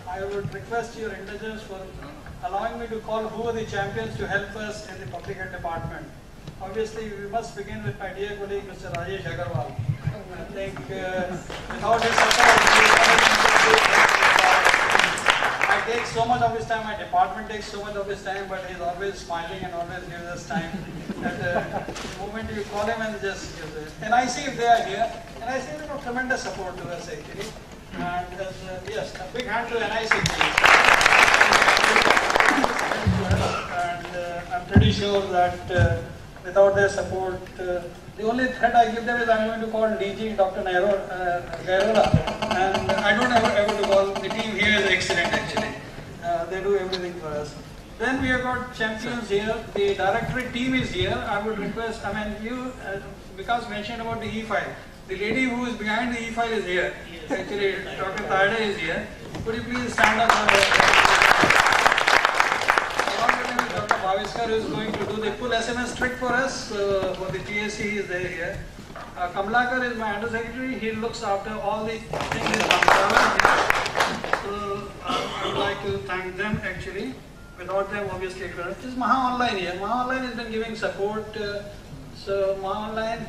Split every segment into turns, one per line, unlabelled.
I would request your indulgence for allowing me to call who are the champions to help us in the public health department. Obviously, we must begin with my dear colleague, Mr. Rajesh Agarwal. I think without his support, I take so much of his time, my department takes so much of his time, but he's always smiling and always gives us time. That the moment you call him and just gives it. And I see if they are here, and I see tremendous support to us actually. And yes, a big hand to NIC please. And I'm pretty sure that without their support, the only threat I give them is I'm going to call DG Dr. Gairola, and I don't ever to call. The team here is excellent actually. They do everything for us. Then we have got champions here. The directorate team is here. I would request, you, because mentioned about the e-file. The lady who is behind the e-file is here. Yes. Actually, Dr. Tarde is here. Could you please stand up? Dr. Bhaviskar is going to do the full SMS trick for us. For the TSC, he is there here. Kamlakar is my undersecretary. He looks after all the things in Mantravala. So I would like to thank them actually. Without them, obviously, is Maha Online here. Maha Online has been giving support. So Maha Online,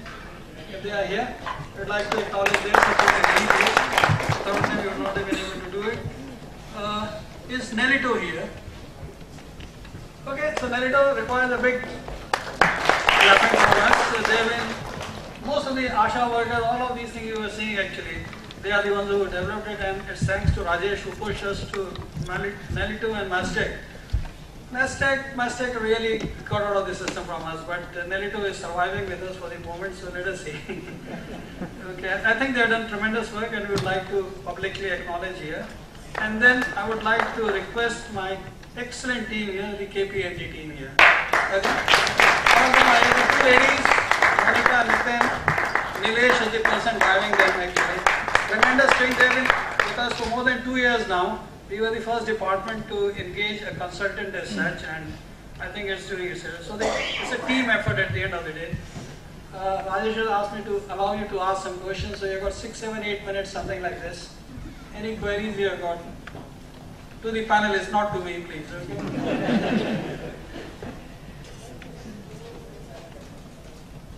if they are here, I would like to acknowledge their support in any case. Without them, we would not have been able to do it. Is Nelito here? Okay, so Nelito requires a big clapping for us. So they have been, most of the ASHA workers, all of these things you were seeing actually, they are the ones who developed it, and it's thanks to Rajesh who pushed us to Nelito and Mastec. Mastec really got out of the system from us, but Nelito is surviving with us for the moment, so let us see. Okay, I think they have done tremendous work and we would like to publicly acknowledge here. And then I would like to request my excellent team here, the KPMG team here. Okay. All of them are the two ladies, Monica, Nitin, Nilesh is the person driving them actually. Tremendous thing, they've been with us for more than 2 years now. We were the first department to engage a consultant as such, and I think it's doing it. So it's a team effort at the end of the day. Rajesh has asked me to allow you to ask some questions, so you've got 6, 7, 8 minutes, something like this. Any queries you have got? To the panelists, not to me, please. Okay?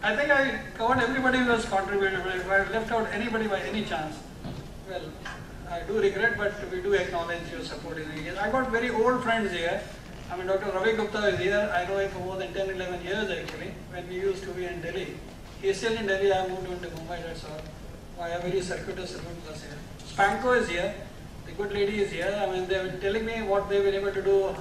I think I covered everybody who has contributed. If I left out anybody by any chance, well, I do regret, but we do acknowledge your support in the case. I got very old friends here. Dr. Ravi Gupta is here. I know him for more than 10, 11 years actually, when we used to be in Delhi. He is still in Delhi. I moved on to Mumbai, that's all. Via very circuitous route was here. Spanko is here. The good lady is here. They were telling me what they were able to do,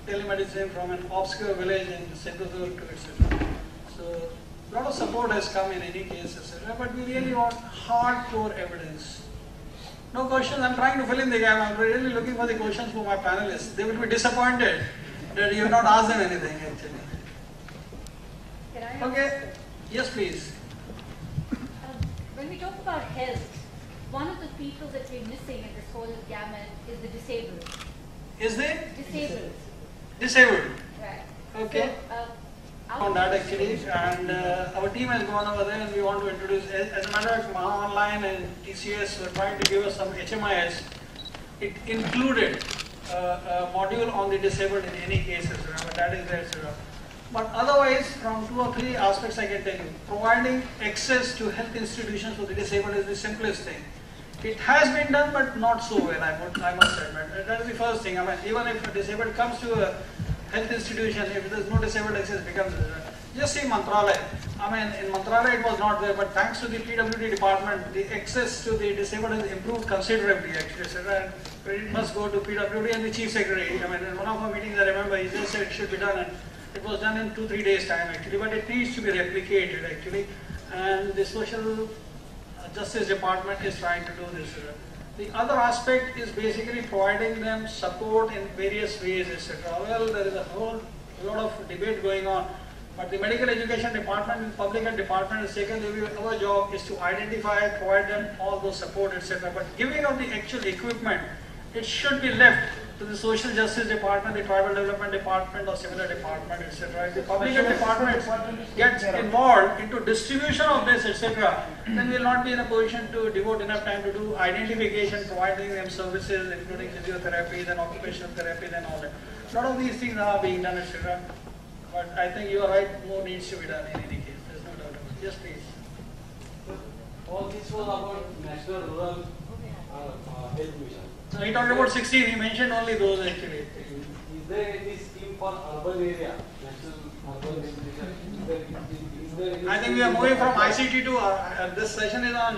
telemedicine from an obscure village in Sindhudurg to etc. So, a lot of support has come in any case, etc. But we really want hardcore evidence. No questions. I'm trying to fill in the gap. I'm really looking for the questions for my panelists. They will be disappointed that you have not asked them anything actually.
Can I
okay. Yes, please.
When we talk about health, one of the people that we're missing in this whole gamut is the disabled.
Is there?
Disabled.
Disabled.
Right.
Okay.
So,
on that actually, and our team has gone over there and we want to introduce, as a matter of fact, Maha Online and TCS were trying to give us some HMIS. It included a module on the disabled in any cases, but that is there. But otherwise, from 2 or 3 aspects I can tell you, providing access to health institutions for the disabled is the simplest thing. It has been done, but not so well, I must admit. That is the first thing. Even if a disabled comes to a health institution, if there is no disabled access, becomes just see Mantralaya. In Mantralaya it was not there, but thanks to the PWD department, the access to the disabled has improved considerably actually. And it must go to PWD and the chief secretary. In one of our meetings I remember he just said it should be done, and it was done in 2-3 days time actually, but it needs to be replicated actually. And the social justice department is trying to do this. The other aspect is basically providing them support in various ways, etc. Well, there is a whole lot of debate going on, but the medical education department and public health department has taken our job is to identify, provide them all those support, etc. But giving out the actual equipment it should be left to the Social Justice Department, the Tribal Development Department or similar department, etc. If the public health department gets involved into distribution of this, etc., then we will not be in a position to devote enough time to do identification, providing them services, including physiotherapy, then occupational therapy, then all that. A lot of these things are being done, etc. But I think you are right, more needs to be done in any case. There's no doubt about it. Yes, please.
All this was about National Rural Health Mission.
So he talked about 16, he mentioned only those actually.
Is there any scheme for urban area? National Urban Health Mission? Is there any
I think we are moving from ICT to, this session is on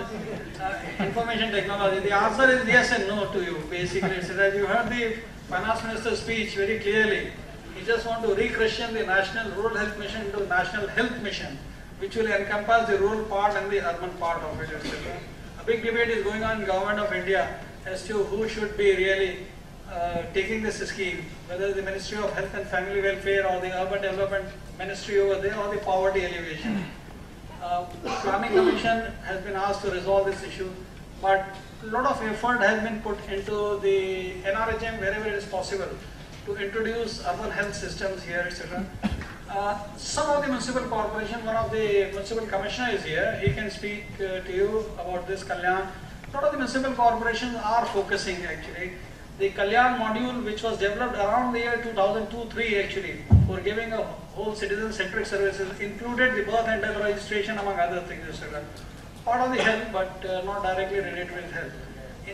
information technology. The answer is yes and no to you, basically. So that you heard the Finance Minister's speech very clearly. He just want to re-christian the National Rural Health Mission into National Health Mission, which will encompass the rural part and the urban part of it, etc. A big debate is going on in Government of India as to who should be really taking this scheme, whether the Ministry of Health and Family Welfare or the Urban Development Ministry over there or the poverty alleviation. Planning Commission has been asked to resolve this issue, but a lot of effort has been put into the NRHM wherever it is possible to introduce urban health systems here, etc. Some of the municipal corporation, one of the municipal commissioner is here, he can speak to you about this Kalyan. A lot of the municipal corporations are focusing actually. The Kalyan module, which was developed around the year 2002-03 actually, for giving a whole citizen-centric services, included the birth and death registration among other things, etc. Part of the health, but not directly related with health.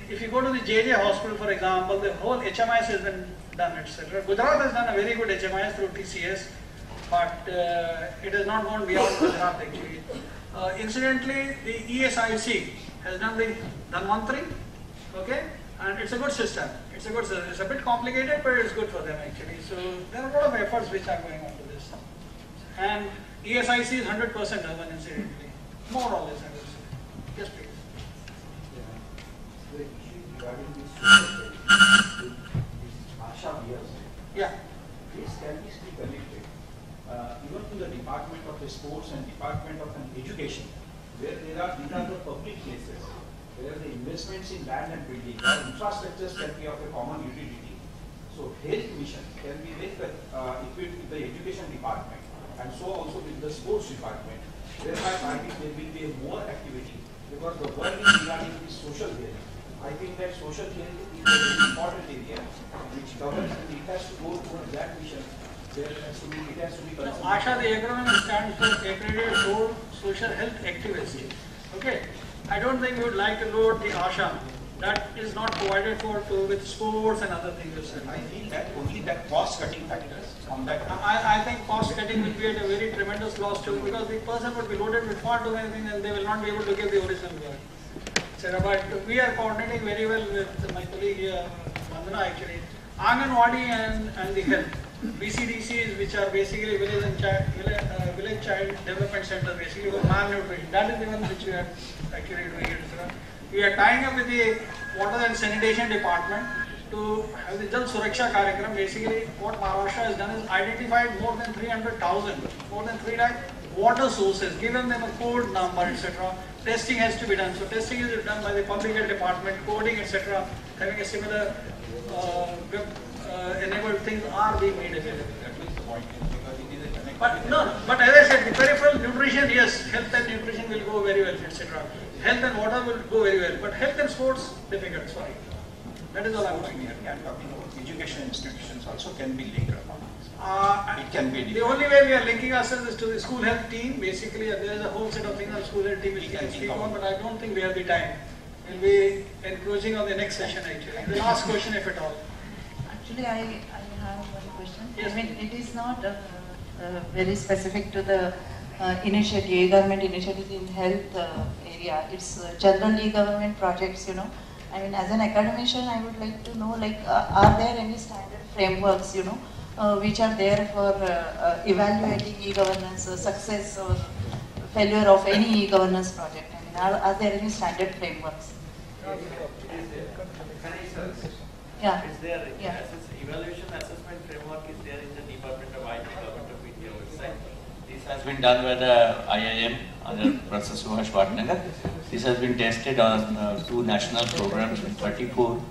If you go to the JJ hospital, for example, the whole HMIS has been done, etc. Gujarat has done a very good HMIS through TCS, but it has not gone beyond Gujarat actually. Incidentally, the ESIC has done the Dhanvantri, okay, and it's a good system. It's a good system. It's a bit complicated, but it's good for them actually. So there are a lot of efforts which are going on to this. And ESIC is 100% urban incidentally, more or less I would say. Yes, please.
The issue regarding this Asha years.
Yeah.
This can be still connected even to the Department of the Sports and Department of Education, where these are the public places, where the investments in land and building or infrastructures can be of a common utility. So health mission can be with equipped with the education department and so also with the sports department. Thereby I think there will be more activity because the work is regarding the social health. I think that social health is a very important area which governs and it has to go towards that mission. It has to be
ASHA, the acronym stands for Accredited Social Health Activist. Okay, I don't think we would like to load the ASHA. That is not provided for with sports and other things.
I feel that only that cost cutting factors on that.
I think cost cutting will be at a very tremendous loss too, because the person would be loaded with far too many things and they will not be able to give the original work. But we are coordinating very well with my colleague here, Vandana actually. Anganwadi and the health. BCDCs, which are basically village child development centers, basically for malnutrition. That is the one which we are actually doing it. We are tying up with the water and sanitation department to have the Jal Suraksha Karyakram. Basically, what Maharashtra has done is identified more than 300,000, more than 3 lakh water sources, given them a code number, etc. Testing has to be done. So testing is done by the public health department, coding, etc. Having a similar enabled things are being made available. But as I said, the peripheral nutrition, yes, health and nutrition will go very well, etc. Health and water will go very well, but health and sports, difficult, sorry. That is all I'm saying here.
And talking about education institutions also can be linked upon. It can be.
The only way we are linking ourselves is to the school health team. Basically, there is a whole set of things on school health team which we can speak on, but I don't think we have the time. We'll be encroaching on the next session actually. The last question, if at all.
Actually, I have one question.
Yes.
I mean, it is not very specific to the initiative, government initiatives in health area. It's generally government projects, you know. I mean, as an academician, I would like to know, like, are there any standard frameworks, you know, which are there for evaluating e-governance, success or failure of any e-governance project? I mean, are there any standard frameworks? Yeah.
Is there
Yeah.
evaluation assessment framework is there in the Department of IT, Government of India website. This has been done by the IIM under Professor Subhash Bhatnagar. This has been tested on 2 national programs in 34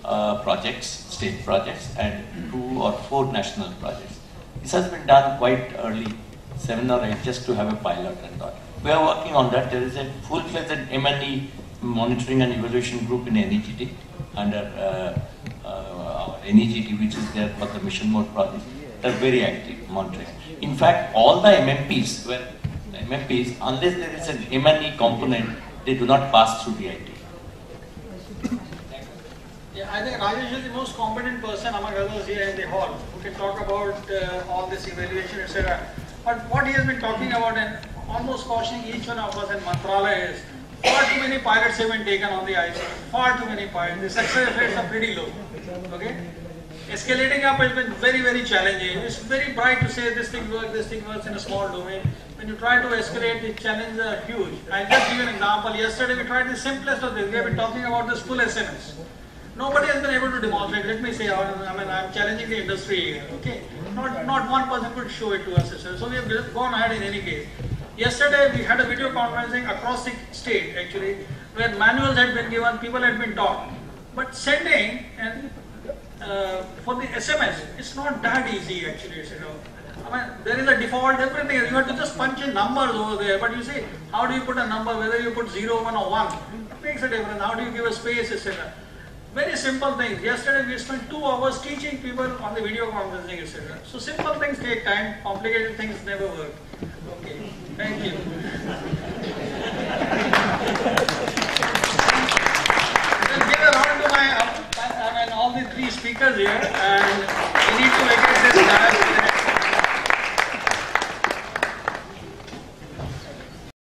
projects, state projects, and 2 or 4 national projects. This has been done quite early, 7 or 8, just to have a pilot and all. We are working on that. There is a full-fledged M&E monitoring and evaluation group in NEGT under our NEGT, which is there for the mission mode project. They are very active monitoring. In fact, all the MMPs, unless there is an M&E component, they do not pass through DIT.
Yeah, I think Rajesh is the most competent person among others here in the hall who can talk about all this evaluation, etc. But what he has been talking about and almost cautioning each one of us in Mantralaya is far too many pilots have been taken on the IC. Far too many pilots. The success rates are pretty low. Okay? Escalating up has been very, very challenging. It's very bright to say this thing works in a small domain. When you try to escalate, the challenges are huge. I'll just give you an example. Yesterday we tried the simplest of this. We have been talking about this full SMS. Nobody has been able to demonstrate. Let me say, I'm challenging the industry here. Okay? Not one person could show it to us. So we have gone ahead in any case. Yesterday we had a video conferencing across the state actually, where manuals had been given, people had been taught. But sending and for the SMS, it's not that easy actually. There is a default, everything. You have to just punch in numbers over there. But you see, how do you put a number, whether you put 0, 1 or 1? It makes a difference. How do you give a space, etc. Very simple things. Yesterday we spent 2 hours teaching people on the video conferencing, etc. So simple things take time, complicated things never work. Okay, thank you. Then give a round to all the 3 speakers here. And